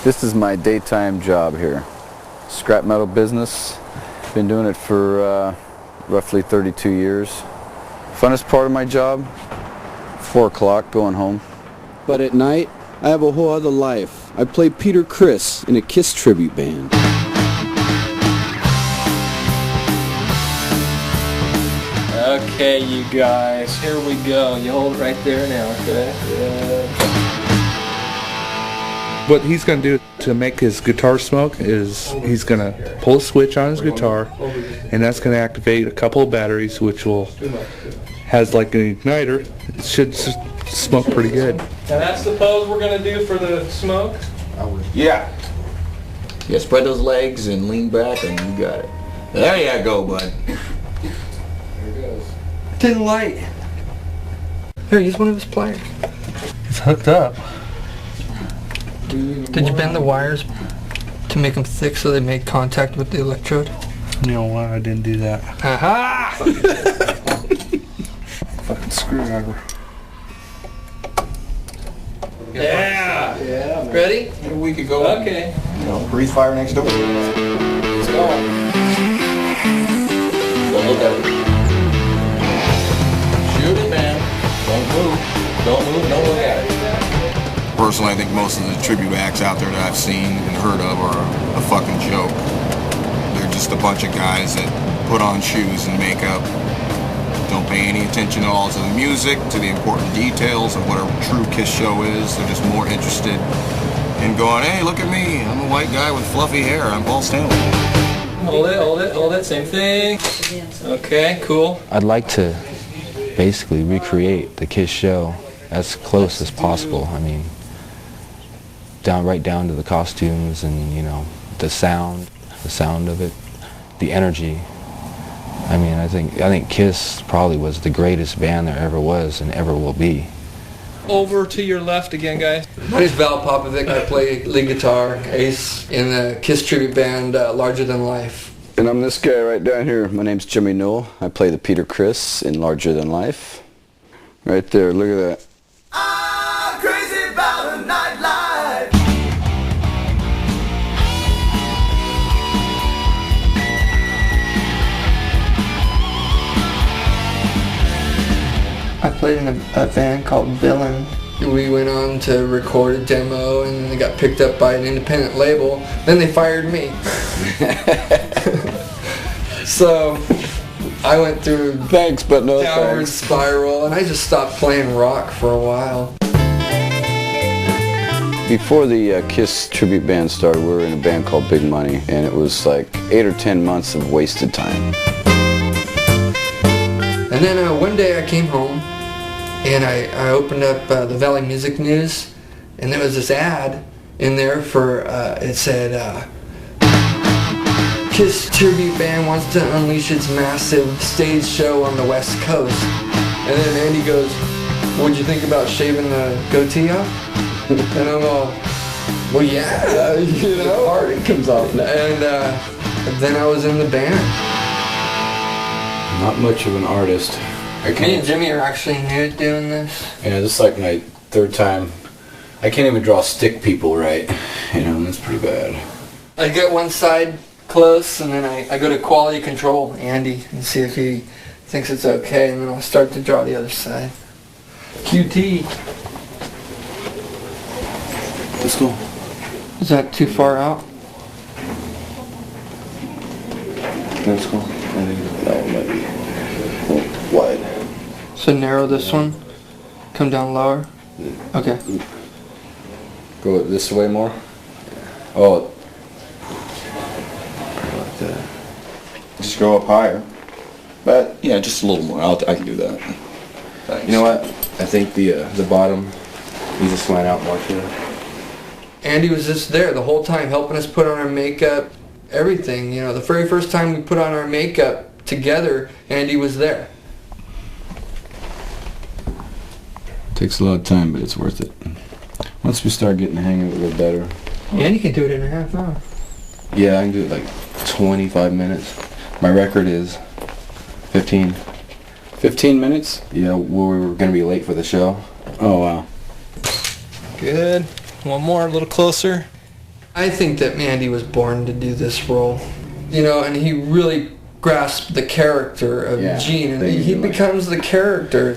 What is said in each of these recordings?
This is my daytime job here. Scrap metal business. Been doing it for roughly 32 years. Funnest part of my job, 4 o'clock going home. But at night, I have a whole other life. I play Peter Criss in a Kiss tribute band. Okay, you guys, here we go. You hold it right there now, okay? Yeah. What he's going to do to make his guitar smoke is he's going to pull a switch on his guitar, and that's going to activate a couple of batteries, which has like an igniter. It should smoke pretty good. Now that's the pose we're going to do for the smoke? Yeah. Yeah, spread those legs and lean back and you got it. There you go, bud. There it goes. Didn't light. Here, use one of his pliers. It's hooked up. Did you bend the wires to make them thick so they made contact with the electrode? You know why I didn't do that? Aha! Fucking screwdriver. Yeah! Ready? We could go. Okay. Breathe fire next door. Let's go. Don't look at it. Shoot it, man. Don't move. Don't move. Don't look at it. Personally, I think most of the tribute acts out there that I've seen and heard of are a fucking joke. They're just a bunch of guys that put on shoes and makeup, don't pay any attention at all to the music, to the important details of what a true Kiss show is. They're just more interested in going, hey, look at me, I'm a white guy with fluffy hair, I'm Paul Stanley. Hold it, hold it, hold it, same thing. Okay, cool. I'd like to basically recreate the Kiss show as close as possible. I mean, right down to the costumes and, you know, the sound of it, the energy. I mean, I think Kiss probably was the greatest band there ever was and ever will be. Over to your left again, guys. My name's Val Popovic. I play lead guitar, ace in the Kiss tribute band Larger Than Life. And I'm this guy right down here. My name's Jimmy Newell. I play the Peter Criss in Larger Than Life. Right there, look at that. I'm crazy about a nightlife. I played in a band called Villain. We went on to record a demo and they got picked up by an independent label. Then they fired me. So I went through Thanks, but no downward thanks. spiral and I just stopped playing rock for a while. Before the Kiss tribute band started, we were in a band called Big Money, and it was like 8 or 10 months of wasted time. And then one day I came home and I opened up the Valley Music News and there was this ad in there for, it said, Kiss tribute band wants to unleash its massive stage show on the West Coast. And then Andy goes, what'd you think about shaving the goatee off? And I'm all, well yeah, you know. Party comes off. And then I was in the band. Not much of an artist. Me and Jimmy are actually new at doing this. Yeah, this is like my 3rd time. I can't even draw stick people right. You know, that's pretty bad. I get one side close and then I go to quality control, Andy, and see if he thinks it's okay, and then I'll start to draw the other side. QT. Let's go. Is that too far out? Let's go. I think that one might be a little wide. So narrow this one, come down lower. Okay. Go this way more? Oh. Like that. Just go up higher. But yeah, just a little more. I can do that. Thanks. You know what? I think the bottom needs to slant out more too. Andy was just there the whole time helping us put on our makeup, everything. You know, the very first time we put on our makeup together, Andy was there. Takes a lot of time, but it's worth it. Once we start getting the hang of it a little better. Andy can do it in a half hour. Yeah, I can do it like 25 minutes. My record is 15. 15 minutes? Yeah, we were going to be late for the show. Oh, wow. Good. One more, a little closer. I think that Andy was born to do this role, you know, and he really grasped the character of Gene, and he becomes the character.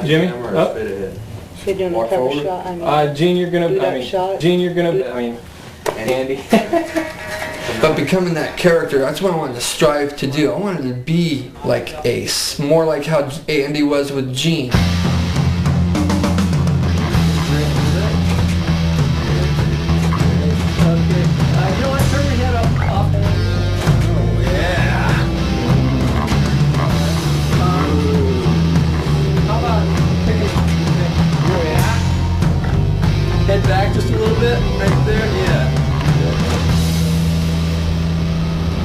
Jimmy, up. You're doing a cover shot. Gene, you're gonna. Do that shot. Gene, you're gonna. Andy. But becoming that character, that's what I wanted to strive to do. I wanted to be like Ace, more like how Andy was with Gene. Head back just a little bit, right there, yeah.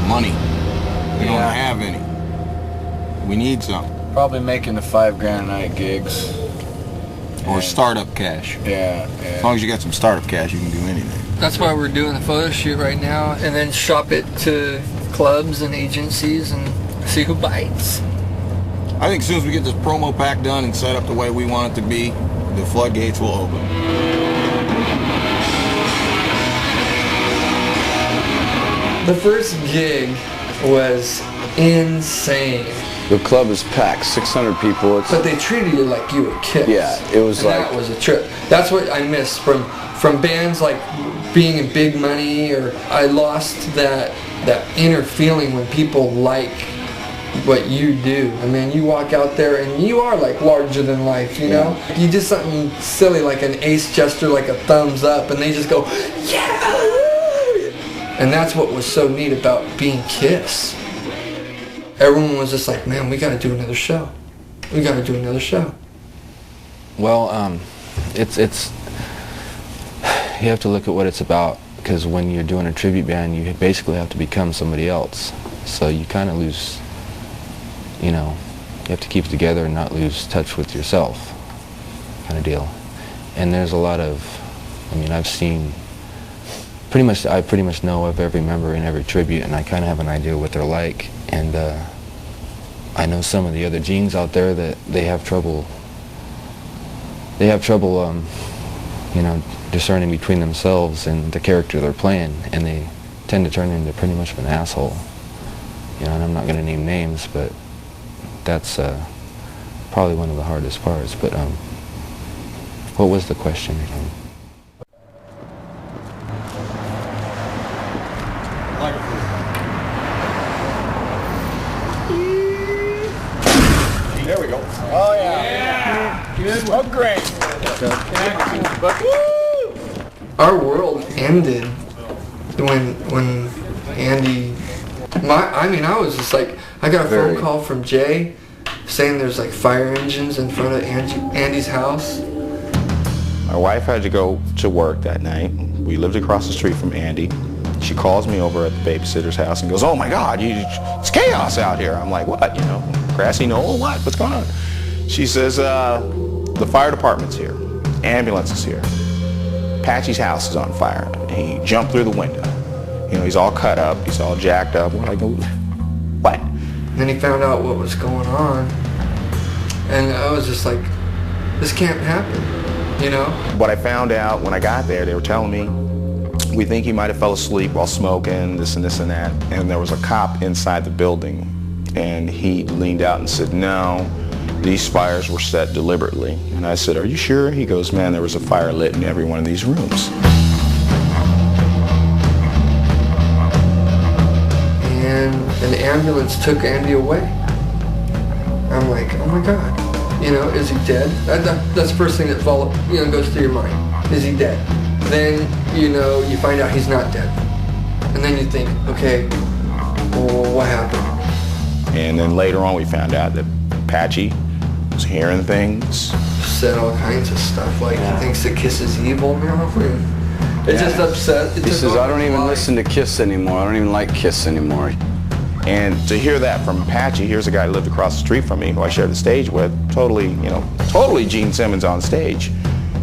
Money. We don't have any. We need some. Probably making the $5 grand a night gigs. Or startup cash. Yeah. As long as you got some startup cash, you can do anything. That's why we're doing the photo shoot right now, and then shop it to clubs and agencies and see who bites. I think as soon as we get this promo pack done and set up the way we want it to be, the floodgates will open. The first gig was insane. The club is packed, 600 people. But they treated you like you were kids. Yeah, it was and like... that was a trip. That's what I missed from bands like being in Big Money, or I lost that inner feeling when people like what you do. I mean, you walk out there and you are like larger than life, you know? You do something silly like an Ace gesture, like a thumbs up, and they just go, yeah! And that's what was so neat about being Kiss. Everyone was just like, man, we gotta do another show. We gotta do another show. Well, it's you have to look at what it's about, because when you're doing a tribute band, you basically have to become somebody else. So you kind of lose, you know, you have to keep it together and not lose touch with yourself, kind of deal. And there's a lot of, I mean, I've seen, I pretty much know of every member in every tribute, and I kind of have an idea what they're like. And I know some of the other Genes out there that they have trouble, you know, discerning between themselves and the character they're playing, and they tend to turn into pretty much of an asshole. You know, and I'm not going to name names, but that's probably one of the hardest parts. But what was the question again? There we go. Oh, yeah. Good. Oh, great. Our world ended when Andy, I was just like, I got a phone call from Jay saying there's like fire engines in front of Andy's house. My wife had to go to work that night. We lived across the street from Andy. She calls me over at the babysitter's house and goes, oh my God, it's chaos out here. I'm like, what, you know, grassy knoll, what? What's going on? She says, the fire department's here. Ambulance is here. Patchy's house is on fire. He jumped through the window. You know, he's all cut up. He's all jacked up. I go, what? And then he found out what was going on. And I was just like, this can't happen, you know? What I found out when I got there, they were telling me, we think he might have fell asleep while smoking, this and this and that. And there was a cop inside the building. And he leaned out and said, no, these fires were set deliberately. And I said, are you sure? He goes, man, there was a fire lit in every one of these rooms. And an ambulance took Andy away. I'm like, oh my God, you know, is he dead? That's the first thing that goes through your mind. Is he dead? Then, you know, you find out he's not dead. And then you think, okay, well, what happened? And then later on we found out that Patchy was hearing things. Said all kinds of stuff, like he thinks that Kiss is evil now. It just upset. He says, I don't even listen to Kiss anymore. I don't even like Kiss anymore. And to hear that from Patchy, here's a guy who lived across the street from me who I shared the stage with, totally Gene Simmons on stage.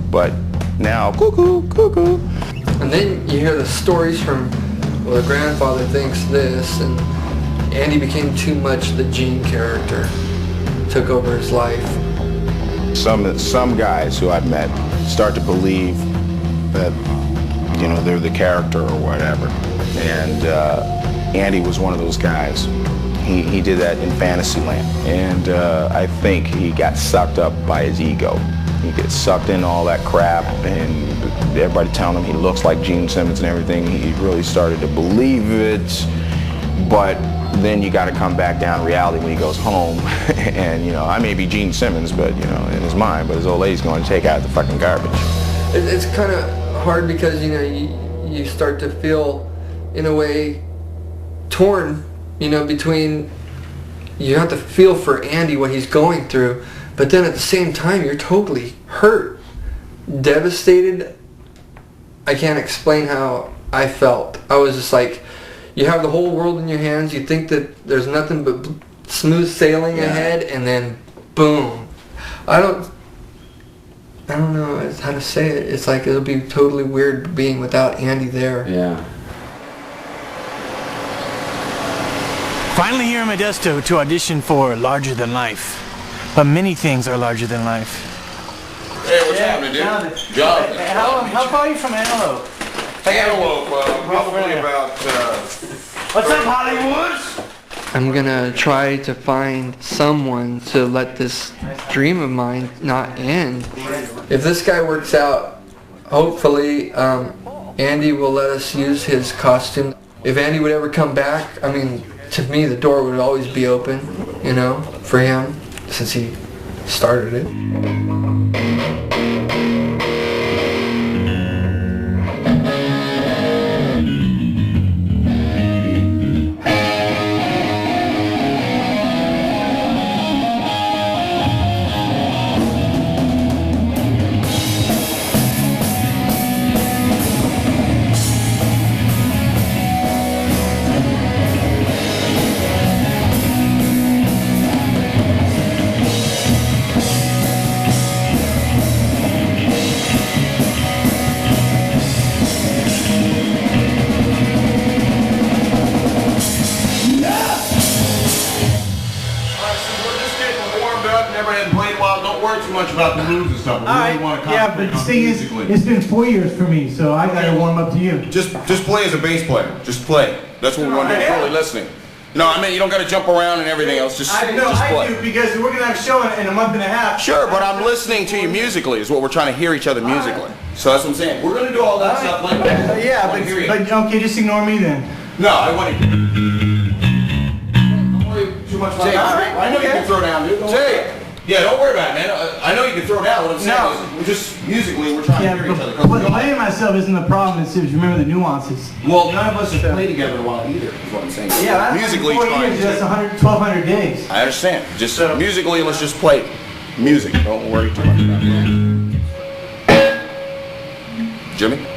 But now, cuckoo, cuckoo. And then you hear the stories from, well, the grandfather thinks this, and Andy became too much the Gene character. Took over his life. Some guys who I've met start to believe that you know, they're the character or whatever. And Andy was one of those guys. He did that in Fantasyland. And I think he got sucked up by his ego. He gets sucked into all that crap, and everybody telling him he looks like Gene Simmons and everything. He really started to believe it. But then you got to come back down to reality when he goes home. And, you know, I may be Gene Simmons, but, you know, in his mind, but his old lady's going to take out the fucking garbage. It's kind of hard because, you know, you start to feel, in a way, torn, you know, between, you have to feel for Andy what he's going through, but then at the same time you're totally hurt, devastated. I can't explain how I felt. I was just like, you have the whole world in your hands, you think that there's nothing but smooth sailing ahead, and then boom. I don't know how to say it. It's like it'll be totally weird being without Andy there. Yeah. Finally here in Modesto to audition for Larger Than Life. But many things are larger than life. Hey, what's happening, dude? Jonathan. How far are you from Antelope? Antelope, probably about... What's up, Hollywood? I'm gonna try to find someone to let this dream of mine not end. If this guy works out, hopefully Andy will let us use his costume. If Andy would ever come back, I mean, to me the door would always be open, you know, for him, since he started it. Too much about the moves and stuff. We really want to but the thing is, it's been 4 years for me, so I gotta warm up to you. Just play as a bass player. Just play. That's what we want to do. Really listening. No, I mean you don't got to jump around and everything else. Just play. I do, because we're gonna have a show in a month and a half. Sure, but I'm listening to you musically. Is what we're trying to hear each other musically. So that's what I'm saying. We're gonna do all that stuff like that. But okay, just ignore me then. No, I want to. Don't worry too much about that. I know you can throw down, dude. Jay. Yeah, don't worry about it, man. I know you can throw down. What I'm saying is, we're just musically, we're trying to hear each other. But playing myself isn't the problem. It's if you remember the nuances. Well, none of us have played together in a while either, is what I'm saying. Yeah, that's musically 4 years. That's 1,200 days. I understand. Just musically, let's just play music. Don't worry too much about it. Jimmy?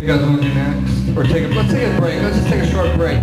You guys want to do next? Or let's take a break. Let's just take a short break.